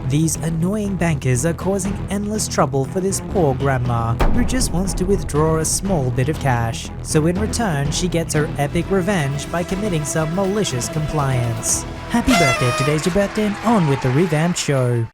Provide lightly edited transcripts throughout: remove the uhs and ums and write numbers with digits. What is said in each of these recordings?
These annoying bankers are causing endless trouble for this poor grandma who just wants to withdraw a small bit of cash. So in return, she gets her epic revenge by committing some malicious compliance. Happy birthday, if today's your birthday, and on with the revamped show.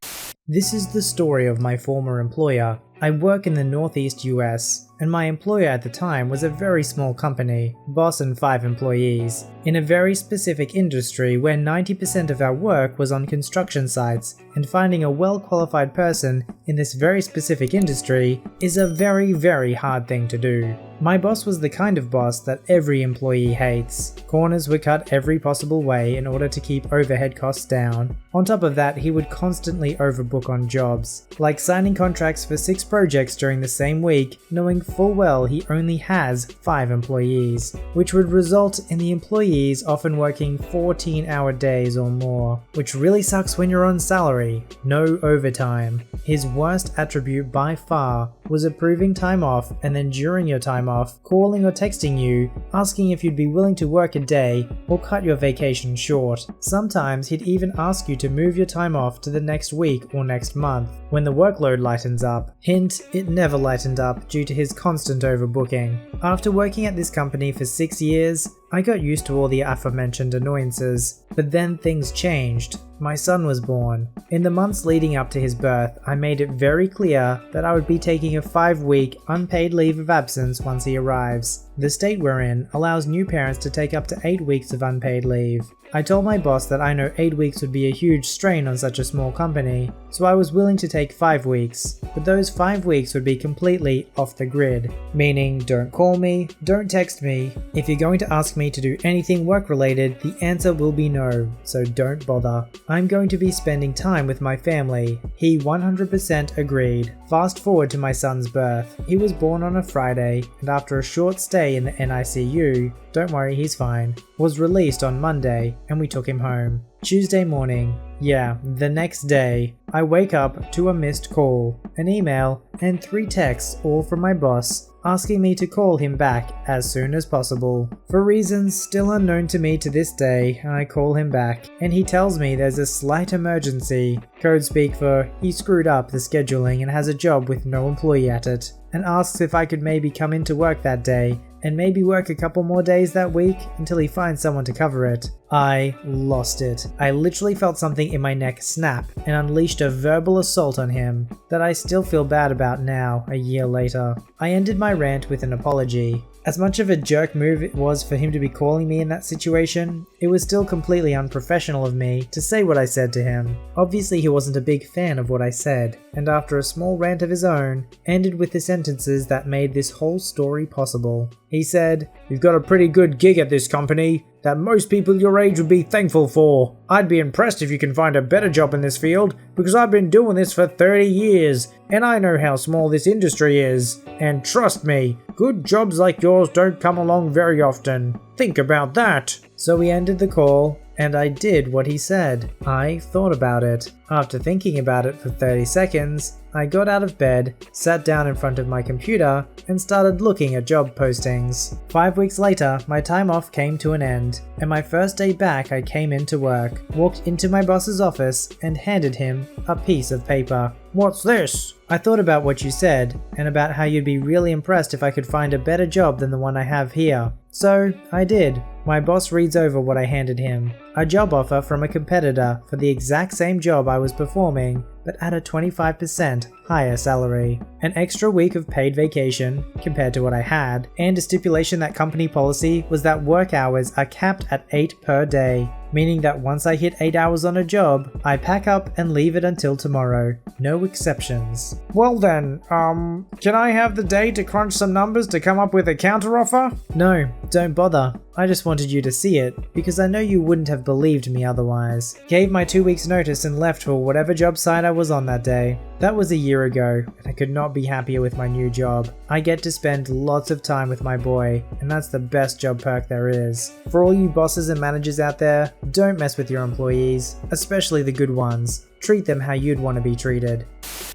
This is the story of my former employer. I work in the Northeast US, and my employer at the time was a very small company, boss and 5 employees, in a very specific industry where 90% of our work was on construction sites, and finding a well-qualified person in this very specific industry is a very, very hard thing to do. My boss was the kind of boss that every employee hates. Corners were cut every possible way in order to keep overhead costs down. On top of that, he would constantly overbook on jobs, like signing contracts for 6 projects during the same week, knowing full well he only has 5 employees, which would result in the employees often working 14-hour days or more, which really sucks when you're on salary, no overtime. His worst attribute by far was approving time off and then during your time off, calling or texting you, asking if you'd be willing to work a day or cut your vacation short. Sometimes he'd even ask you to move your time off to the next week or next month, when the workload lightens up. Hint, it never lightened up due to his constant overbooking. After working at this company for 6 years, I got used to all the aforementioned annoyances, but then things changed. My son was born. In the months leading up to his birth, I made it very clear that I would be taking a 5-week unpaid leave of absence once he arrives. The state we're in allows new parents to take up to 8 weeks of unpaid leave. I told my boss that I know 8 weeks would be a huge strain on such a small company, so I was willing to take 5 weeks, but those 5 weeks would be completely off the grid, meaning don't call me, don't text me. If you're going to ask me to do anything work related, the answer will be no, so don't bother. I'm going to be spending time with my family. He 100% agreed. Fast forward to my son's birth. He was born on a Friday, and after a short stay in the NICU, don't worry, he's fine, was released on Monday, and we took him home. Tuesday morning, the next day, I wake up to a missed call, an email, and 3 texts, all from my boss, asking me to call him back as soon as possible. For reasons still unknown to me to this day, I call him back, and he tells me there's a slight emergency, code speak for he screwed up the scheduling and has a job with no employee at it, and asks if I could maybe come into work that day, and maybe work a couple more days that week until he finds someone to cover it. I lost it. I literally felt something in my neck snap and unleashed a verbal assault on him that I still feel bad about now, a year later. I ended my rant with an apology. As much of a jerk move it was for him to be calling me in that situation, it was still completely unprofessional of me to say what I said to him. Obviously he wasn't a big fan of what I said, and after a small rant of his own, ended with the sentences that made this whole story possible. He said, "You've got a pretty good gig at this company that most people your age would be thankful for. I'd be impressed if you can find a better job in this field, because I've been doing this for 30 years, and I know how small this industry is. And trust me, good jobs like yours don't come along very often. Think about that." So we ended the call, and I did what he said. I thought about it. After thinking about it for 30 seconds, I got out of bed, sat down in front of my computer, and started looking at job postings. 5 weeks later, my time off came to an end, and my first day back I came into work, walked into my boss's office, and handed him a piece of paper. "What's this?" "I thought about what you said, and about how you'd be really impressed if I could find a better job than the one I have here. So, I did." My boss reads over what I handed him. A job offer from a competitor for the exact same job I was performing, but at a 25% higher salary. An extra week of paid vacation, compared to what I had, and a stipulation that company policy was that work hours are capped at 8 per day, meaning that once I hit 8 hours on a job, I pack up and leave it until tomorrow. No exceptions. "Well then, can I have the day to crunch some numbers to come up with a counteroffer?" "No, don't bother. I just wanted you to see it, because I know you wouldn't have believed me otherwise." Gave my 2 weeks notice and left for whatever job site I was on that day. That was a year ago, and I could not be happier with my new job. I get to spend lots of time with my boy, and that's the best job perk there is. For all you bosses and managers out there, don't mess with your employees, especially the good ones. Treat them how you'd want to be treated.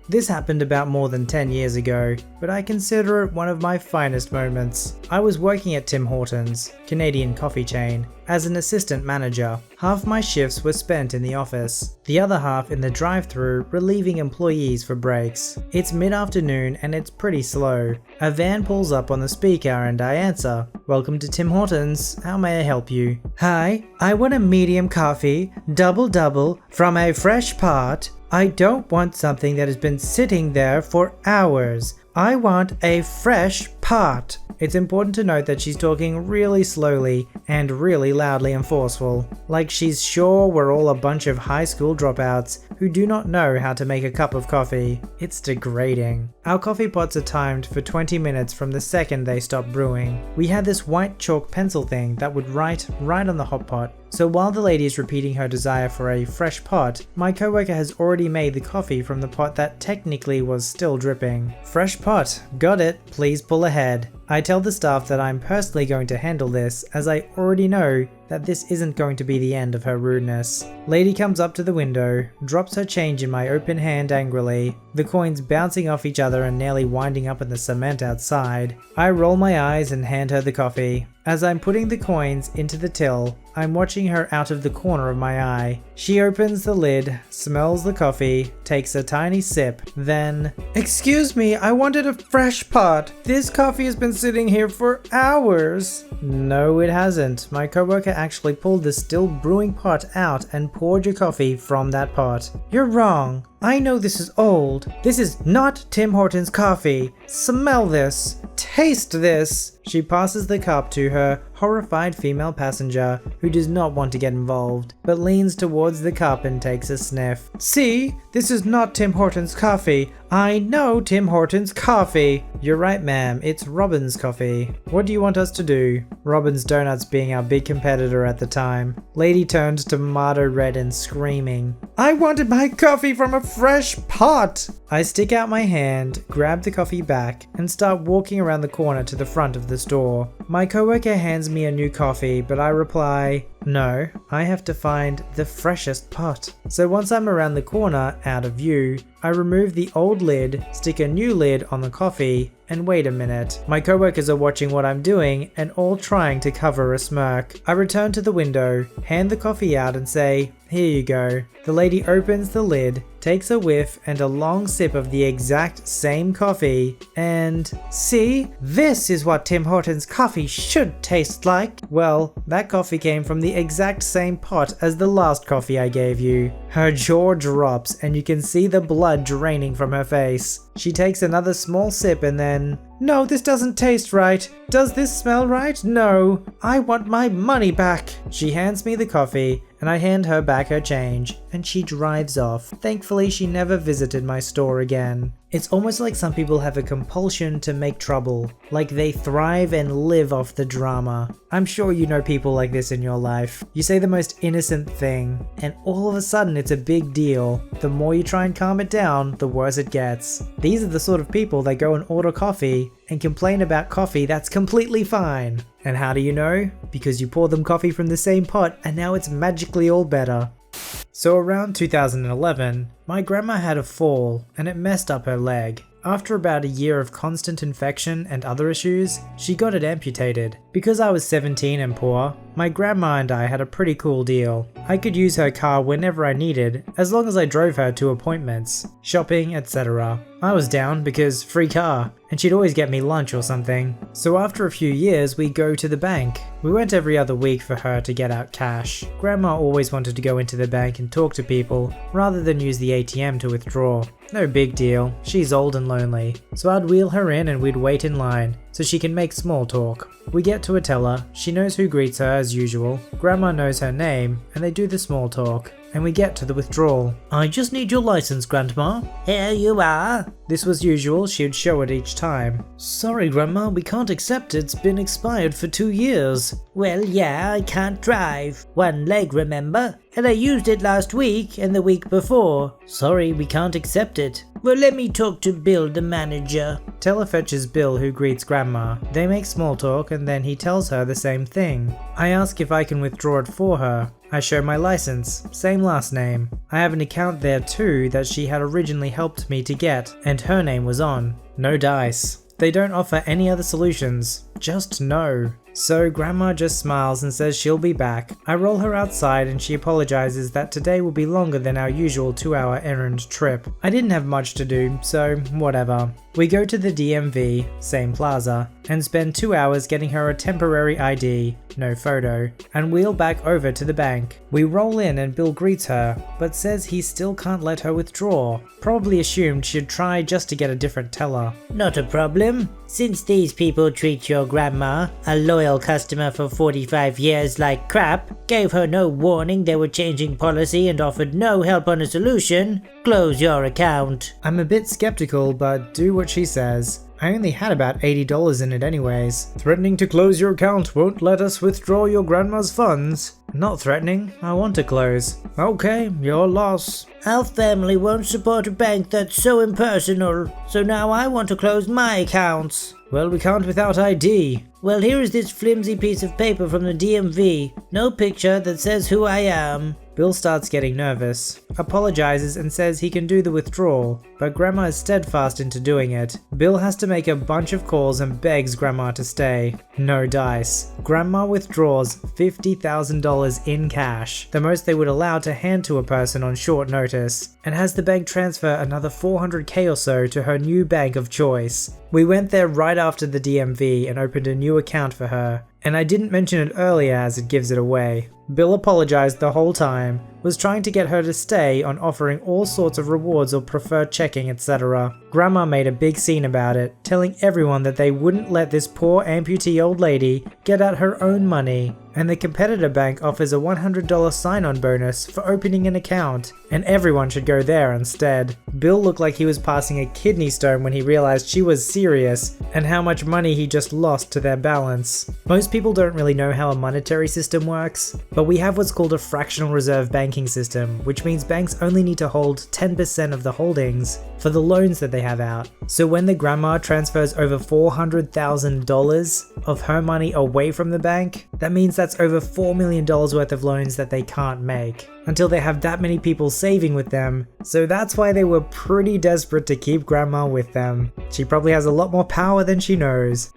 This happened about more than 10 years ago, but I consider it one of my finest moments. I was working at Tim Hortons, Canadian coffee chain, as an assistant manager. Half my shifts were spent in the office, the other half in the drive-thru relieving employees for breaks. It's mid-afternoon and it's pretty slow. A van pulls up on the speaker and I answer, "Welcome to Tim Hortons, how may I help you?" "Hi, I want a medium coffee, double from a fresh pot. I don't want something that has been sitting there for hours. I want a fresh pot." It's important to note that she's talking really slowly and really loudly and forceful, like she's sure we're all a bunch of high school dropouts who do not know how to make a cup of coffee. It's degrading. Our coffee pots are timed for 20 minutes from the second they stop brewing. We had this white chalk pencil thing that would write right on the hot pot. So while the lady is repeating her desire for a fresh pot, my coworker has already made the coffee from the pot that technically was still dripping. "Fresh pot, got it, please pull ahead." I tell the staff that I'm personally going to handle this, as I already know that this isn't going to be the end of her rudeness. Lady comes up to the window, drops her change in my open hand angrily, the coins bouncing off each other and nearly winding up in the cement outside. I roll my eyes and hand her the coffee. As I'm putting the coins into the till, I'm watching her out of the corner of my eye. She opens the lid, smells the coffee, takes a tiny sip, then, "Excuse me, I wanted a fresh pot. This coffee has been sitting here for hours." No, it hasn't. My coworker actually pulled the still brewing pot out and poured your coffee from that pot. "You're wrong. I know this is old. This is not Tim Hortons coffee. Smell this. Taste this." She passes the cup to her horrified female passenger who does not want to get involved, but leans towards the cup and takes a sniff. "See? This is not Tim Hortons coffee. I know Tim Hortons coffee." "You're right, ma'am. It's Robin's coffee. What do you want us to do?" Robin's Donuts being our big competitor at the time. Lady turned tomato red and screaming, "I wanted my coffee from a fresh pot." I stick out my hand, grab the coffee back, and start walking around the corner to the front of the store. My coworker hands me a new coffee, but I reply, "No, I have to find the freshest pot." So once I'm around the corner, out of view, I remove the old lid, stick a new lid on the coffee, and wait a minute. My coworkers are watching what I'm doing and all trying to cover a smirk. I return to the window, hand the coffee out and say, "Here you go." The lady opens the lid, takes a whiff and a long sip of the exact same coffee, and "See? This is what Tim Hortons coffee should taste like." Well, that coffee came from the exact same pot as the last coffee I gave you. Her jaw drops and you can see the blood draining from her face. She takes another small sip and then, "No, this doesn't taste right. Does this smell right? No. I want my money back." She hands me the coffee and I hand her back her change and she drives off. Thankfully, she never visited my store again. It's almost like some people have a compulsion to make trouble, like they thrive and live off the drama. I'm sure you know people like this in your life. You say the most innocent thing, and all of a sudden it's a big deal. The more you try and calm it down, the worse it gets. These are the sort of people that go and order coffee and complain about coffee that's completely fine. And how do you know? Because you pour them coffee from the same pot and now it's magically all better. So around 2011, my grandma had a fall and it messed up her leg. After about a year of constant infection and other issues, she got it amputated. Because I was 17 and poor, my grandma and I had a pretty cool deal. I could use her car whenever I needed, as long as I drove her to appointments, shopping, etc. I was down because free car, and she'd always get me lunch or something. So after a few years, we go to the bank. We went every other week for her to get out cash. Grandma always wanted to go into the bank and talk to people, rather than use the ATM to withdraw. No big deal, she's old and lonely. So I'd wheel her in and we'd wait in line, so she can make small talk. We get to a teller, she knows who greets her as usual, Grandma knows her name, and they do the small talk. And we get to the withdrawal. "I just need your license, Grandma." "Here you are." This was usual, she would show it each time. "Sorry Grandma, we can't accept it, it's been expired for 2 years. Well, yeah, I can't drive. One leg, remember? And I used it last week and the week before. Sorry, we can't accept it." Well, let me talk to Bill, the manager. Teller fetches Bill, who greets Grandma. They make small talk and then he tells her the same thing. I ask if I can withdraw it for her. I show my license, same last name. I have an account there too that she had originally helped me to get, and her name was on. No dice. They don't offer any other solutions, just no. So Grandma just smiles and says she'll be back. I roll her outside and she apologizes that today will be longer than our usual 2-hour errand trip. I didn't have much to do, so whatever. We go to the DMV, same plaza, and spend 2 hours getting her a temporary ID, no photo, and wheel back over to the bank. We roll in and Bill greets her, but says he still can't let her withdraw. Probably assumed she'd try just to get a different teller. Not a problem. Since these people treat your grandma, a loyal customer for 45 years, like crap, gave her no warning they were changing policy and offered no help on a solution, close your account. I'm a bit skeptical, but do what she says. I only had about $80 in it anyways. Threatening to close your account won't let us withdraw your grandma's funds. Not threatening, I want to close. Okay, your loss. Our family won't support a bank that's so impersonal, so now I want to close my accounts. Well, we can't without ID. Well, here is this flimsy piece of paper from the DMV. No picture that says who I am. Bill starts getting nervous, apologizes and says he can do the withdrawal, but Grandma is steadfast into doing it. Bill has to make a bunch of calls and begs Grandma to stay. No dice. Grandma withdraws $50,000 in cash, the most they would allow to hand to a person on short notice, and has the bank transfer another $400K or so to her new bank of choice. We went there right after the DMV and opened a new account for her, and I didn't mention it earlier as it gives it away. Bill apologized the whole time, was trying to get her to stay on offering all sorts of rewards or preferred checking, etc. Grandma made a big scene about it, telling everyone that they wouldn't let this poor amputee old lady get out her own money, and the competitor bank offers a $100 sign-on bonus for opening an account, and everyone should go there instead. Bill looked like he was passing a kidney stone when he realized she was serious, and how much money he just lost to their balance. Most people don't really know how a monetary system works, but we have what's called a fractional reserve banking system, which means banks only need to hold 10% of the holdings for the loans that they have out. So when the grandma transfers over $400,000 of her money away from the bank, that means that's over $4 million worth of loans that they can't make until they have that many people saving with them. So that's why they were pretty desperate to keep Grandma with them. She probably has a lot more power than she knows.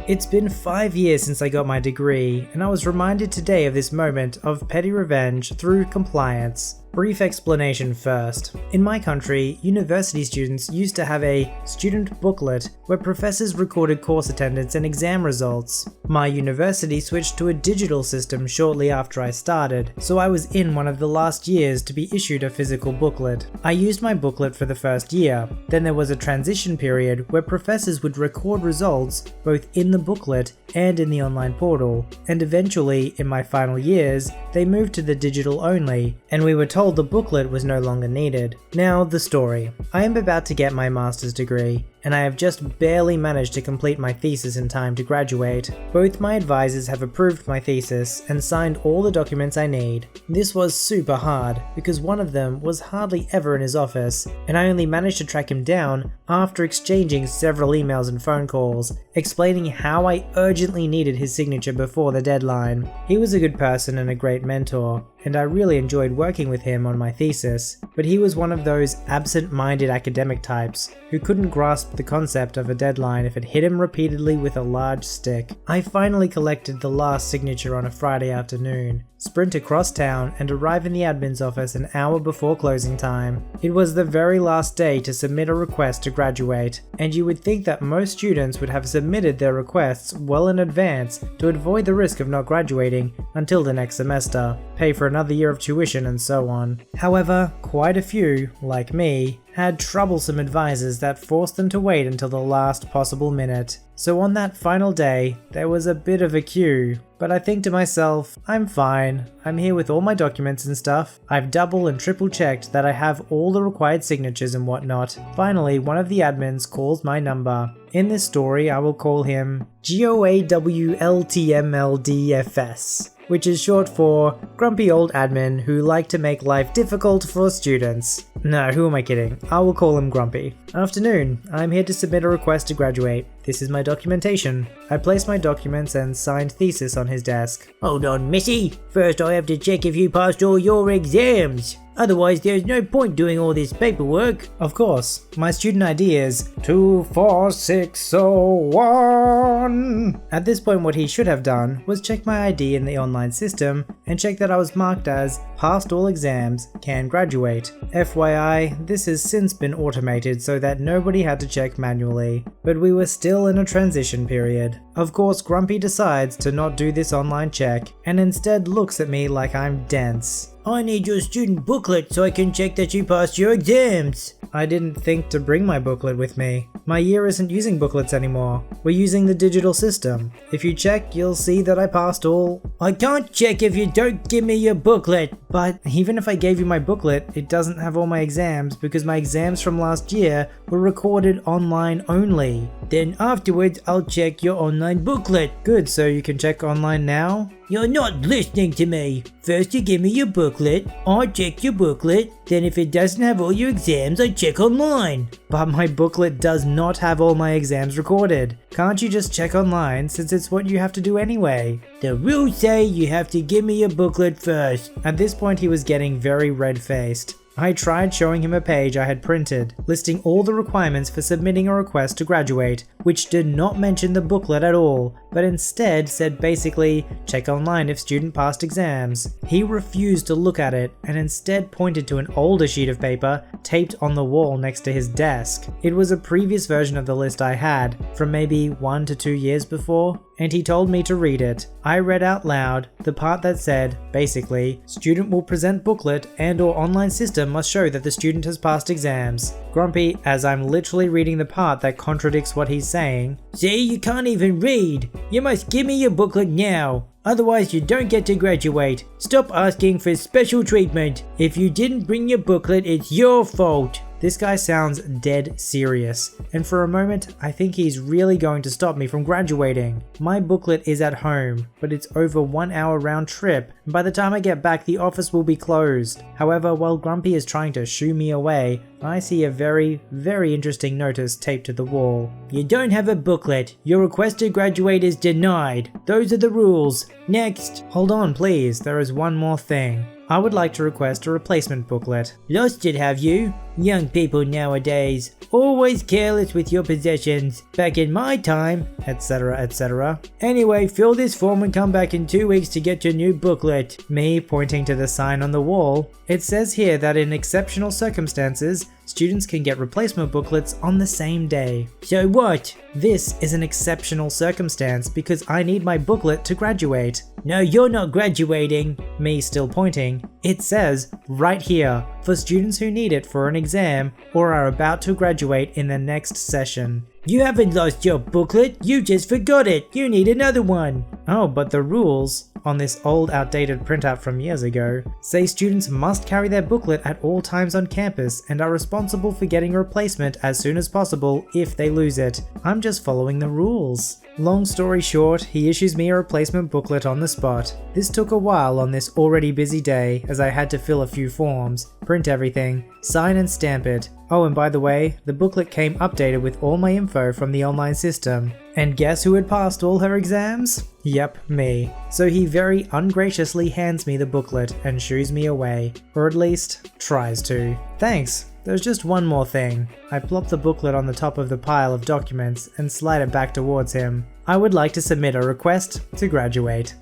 It's been 5 years since I got my degree, and I was reminded today of this moment of petty revenge through compliance. Brief explanation first. In my country, university students used to have a student booklet where professors recorded course attendance and exam results. My university switched to a digital system shortly after I started, so I was in one of the last years to be issued a physical booklet. I used my booklet for the first year, then there was a transition period where professors would record results both in the booklet and in the online portal, and eventually, in my final years, they moved to the digital only, and we were told the booklet was no longer needed. Now, the story. I am about to get my master's degree, and I have just barely managed to complete my thesis in time to graduate. Both my advisors have approved my thesis and signed all the documents I need. This was super hard, because one of them was hardly ever in his office, and I only managed to track him down after exchanging several emails and phone calls, explaining how I urgently needed his signature before the deadline. He was a good person and a great mentor, and I really enjoyed working with him on my thesis, but he was one of those absent-minded academic types who couldn't grasp the concept of a deadline if it hit him repeatedly with a large stick. I finally collected the last signature on a Friday afternoon, sprint across town and arrive in the admin's office an hour before closing time. It was the very last day to submit a request to graduate, and you would think that most students would have submitted their requests well in advance to avoid the risk of not graduating until the next semester, pay for another year of tuition and so on. However, quite a few, like me, had troublesome advisors that forced them to wait until the last possible minute. So on that final day, there was a bit of a queue, but I think to myself, I'm fine. I'm here with all my documents and stuff. I've double and triple checked that I have all the required signatures and whatnot. Finally, one of the admins calls my number. In this story, I will call him GOAWLTMLDFS, which is short for grumpy old admin who like to make life difficult for students. No, who am I kidding? I will call him Grumpy. Afternoon, I'm here to submit a request to graduate. This is my documentation. I placed my documents and signed thesis on his desk. Hold on, Missy. First I have to check if you passed all your exams. Otherwise there's no point doing all this paperwork. Of course, my student ID is 24601. At this point, what he should have done was check my ID in the online system and check that I was marked as passed all exams, can graduate. FYI, this has since been automated so that nobody had to check manually, but we were still in a transition period. Of course, Grumpy decides to not do this online check and instead looks at me like I'm dense. I need your student booklet so I can check that you passed your exams. I didn't think to bring my booklet with me. My year isn't using booklets anymore. We're using the digital system. If you check, you'll see that I passed all. I can't check if you don't give me your booklet. But even if I gave you my booklet, it doesn't have all my exams because my exams from last year were recorded online only. Then afterwards, I'll check your online booklet. Good, so you can check online now? You're not listening to me. First you give me your booklet, I check your booklet, then if it doesn't have all your exams, I check online. But my booklet does not have all my exams recorded. Can't you just check online since it's what you have to do anyway? The rules say you have to give me your booklet first. At this point he was getting very red-faced. I tried showing him a page I had printed, listing all the requirements for submitting a request to graduate, which did not mention the booklet at all, but instead said basically, check online if student passed exams. He refused to look at it and instead pointed to an older sheet of paper taped on the wall next to his desk. It was a previous version of the list I had, from maybe 1 to 2 years before, and he told me to read it. I read out loud the part that said, basically, student will present booklet and or online system must show that the student has passed exams. Grumpy, as I'm literally reading the part that contradicts what he's saying. See, you can't even read. You must give me your booklet now. Otherwise you don't get to graduate. Stop asking for special treatment. If you didn't bring your booklet, it's your fault. This guy sounds dead serious, and for a moment I think he's really going to stop me from graduating. My booklet is at home, but it's over 1 hour round trip, and by the time I get back the office will be closed. However, while Grumpy is trying to shoo me away, I see a very interesting notice taped to the wall. You don't have a booklet. Your request to graduate is denied. Those are the rules. Next. Hold on please, there is one more thing. I would like to request a replacement booklet. Lost it, have you? Young people nowadays, always careless with your possessions. Back in my time, etc, etc. Anyway, fill this form and come back in 2 weeks to get your new booklet. Me pointing to the sign on the wall. It says here that in exceptional circumstances, students can get replacement booklets on the same day. So what? This is an exceptional circumstance because I need my booklet to graduate. No, you're not graduating. Me still pointing. It says right here, for students who need it for an exam or are about to graduate in the next session. You haven't lost your booklet, you just forgot it. You need another one. Oh, but the rules on this old outdated printout from years ago say students must carry their booklet at all times on campus and are responsible for getting a replacement as soon as possible if they lose it. I'm just following the rules. Long story short, he issues me a replacement booklet on the spot. This took a while on this already busy day as I had to fill a few forms, print everything, sign and stamp it. Oh, and by the way, the booklet came updated with all my info from the online system. And guess who had passed all her exams? Yep, me. So he very ungraciously hands me the booklet and shoos me away, or at least tries to. Thanks. There's just one more thing. I plop the booklet on the top of the pile of documents and slide it back towards him. I would like to submit a request to graduate.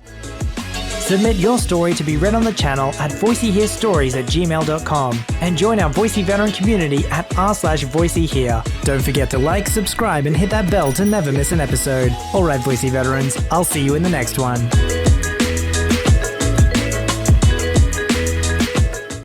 Submit your story to be read on the channel at VoiceyHereStories@gmail.com and join our Voicey veteran community at r/VoiceyHere. Don't forget to like, subscribe and hit that bell to never miss an episode. Alright Voicey veterans, I'll see you in the next one.